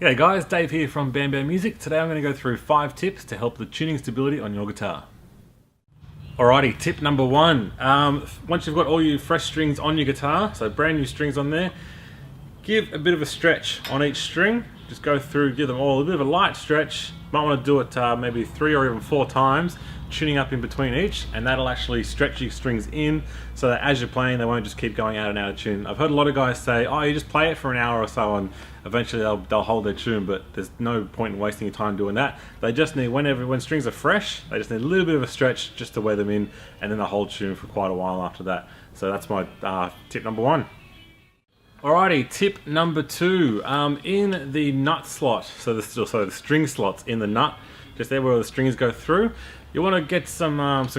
G'day guys, Dave here from Bam Bam Music. Today I'm going to go through 5 tips to help the tuning stability on your guitar. Alrighty, tip number 1. Once you've got all your fresh strings on your guitar, so brand new strings on there, give a bit of a stretch on each string. Just go through, give them all a bit of a light stretch. Might want to do it maybe 3 or even 4 times, tuning up in between each, and that'll actually stretch your strings in so that as you're playing they won't just keep going out and out of tune. I've heard a lot of guys say, oh, you just play it for an hour or so and eventually they'll hold their tune, but there's no point in wasting your time doing that. They just need, when strings are fresh, they just need a little bit of a stretch just to wear them in, and then they'll hold tune for quite a while after that. So that's my tip number 1. Alrighty, tip number 2. In the nut slot, so the string slots in the nut, just there where the strings go through, you want to get some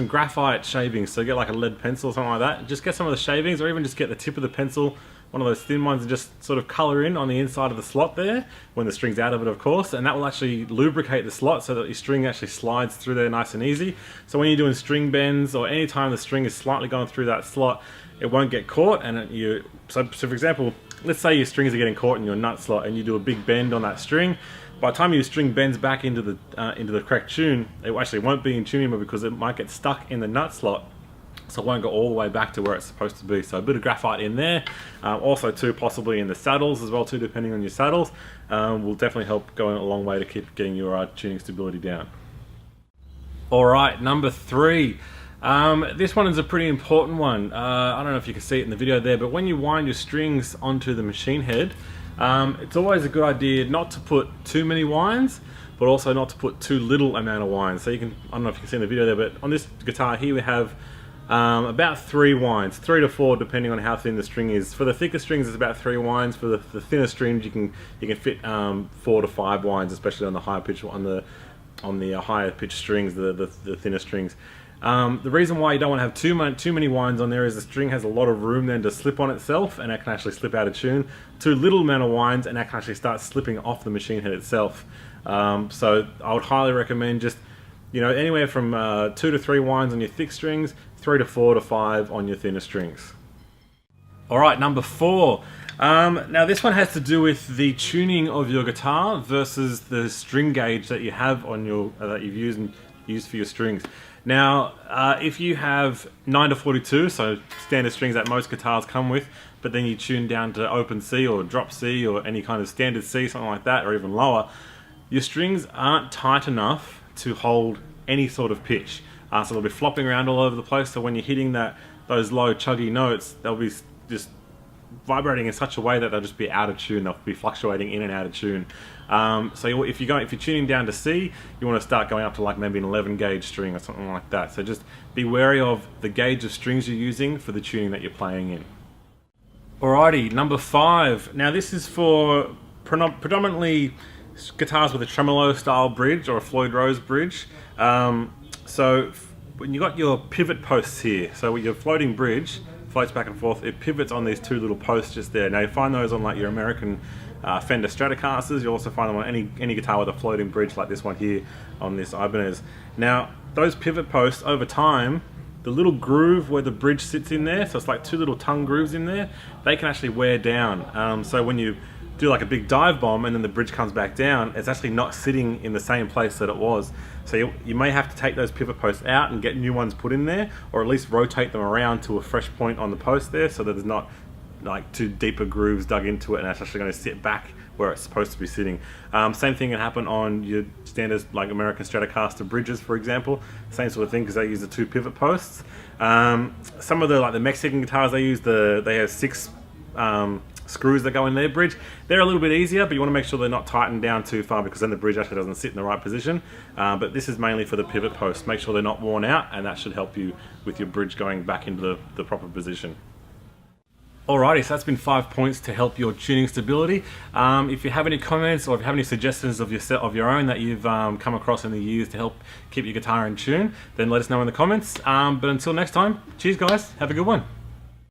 graphite shavings. So get like a lead pencil or something like that. Just get some of the shavings, or even just get the tip of the pencil, one of those thin ones, and just sort of color in on the inside of the slot there, when the string's out of it of course, and that will actually lubricate the slot so that your string actually slides through there nice and easy. So when you're doing string bends, or any time the string is slightly going through that slot, it won't get caught. And so for example, let's say your strings are getting caught in your nut slot and you do a big bend on that string. By the time your string bends back into the correct tune, it actually won't be in tune anymore because it might get stuck in the nut slot, so it won't go all the way back to where it's supposed to be. So a bit of graphite in there, also too possibly in the saddles as well too, depending on your saddles, will definitely help go a long way to keep getting your tuning stability down. Alright, number 3. This one is a pretty important one. I don't know if you can see it in the video there, but when you wind your strings onto the machine head, it's always a good idea not to put too many winds, but also not to put too little amount of winds. So you can, I don't know if you can see in the video there, but on this guitar here we have about 3 winds, 3 to 4 depending on how thin the string is. For the thicker strings it's about 3 winds. For the thinner strings you can fit 4 to 5 winds, especially on the higher pitch, on the higher pitched strings, the thinner strings. The reason why you don't want to have too many winds on there is the string has a lot of room then to slip on itself, and it can actually slip out of tune. Too little amount of winds and that can actually start slipping off the machine head itself. So I would highly recommend just, anywhere from 2 to 3 winds on your thick strings, 3 to 4 to 5 on your thinner strings. Alright, number 4. Now this one has to do with the tuning of your guitar versus the string gauge that you have on your that you've used for your strings. Now, if you have 9 to 42, so standard strings that most guitars come with, but then you tune down to open C or drop C or any kind of standard C, something like that, or even lower, your strings aren't tight enough to hold any sort of pitch. So they'll be flopping around all over the place, so when you're hitting those low chuggy notes, they'll be just vibrating in such a way that they'll just be out of tune. They'll be fluctuating in and out of tune. So if you're tuning down to C, you want to start going up to like maybe an 11 gauge string or something like that. So just be wary of the gauge of strings you're using for the tuning that you're playing in. Alrighty, number 5. Now this is for predominantly guitars with a tremolo style bridge or a Floyd Rose bridge. So when you got your pivot posts here, so with your floating bridge floats back and forth, it pivots on these 2 little posts just there. Now you find those on like your American Fender Stratocasters. You also find them on any guitar with a floating bridge like this one here on this Ibanez. Now those pivot posts, over time, the little groove where the bridge sits in there, so it's like 2 little tongue grooves in there, they can actually wear down. So when you do like a big dive bomb and then the bridge comes back down, it's actually not sitting in the same place that it was. So you may have to take those pivot posts out and get new ones put in there, or at least rotate them around to a fresh point on the post there so that there's not like 2 deeper grooves dug into it and it's actually going to sit back where it's supposed to be sitting. Same thing can happen on your standard like American Stratocaster bridges, for example. Same sort of thing, because they use the 2 pivot posts. Some of the Mexican guitars they have 6 screws that go in their bridge. They're a little bit easier, but you want to make sure they're not tightened down too far, because then the bridge actually doesn't sit in the right position. But this is mainly for the pivot posts. Make sure they're not worn out, and that should help you with your bridge going back into the proper position. Alrighty, so that's been 5 points to help your tuning stability. If you have any comments, or if you have any suggestions of your own that you've come across in the years to help keep your guitar in tune, then let us know in the comments. But until next time, cheers guys, have a good one.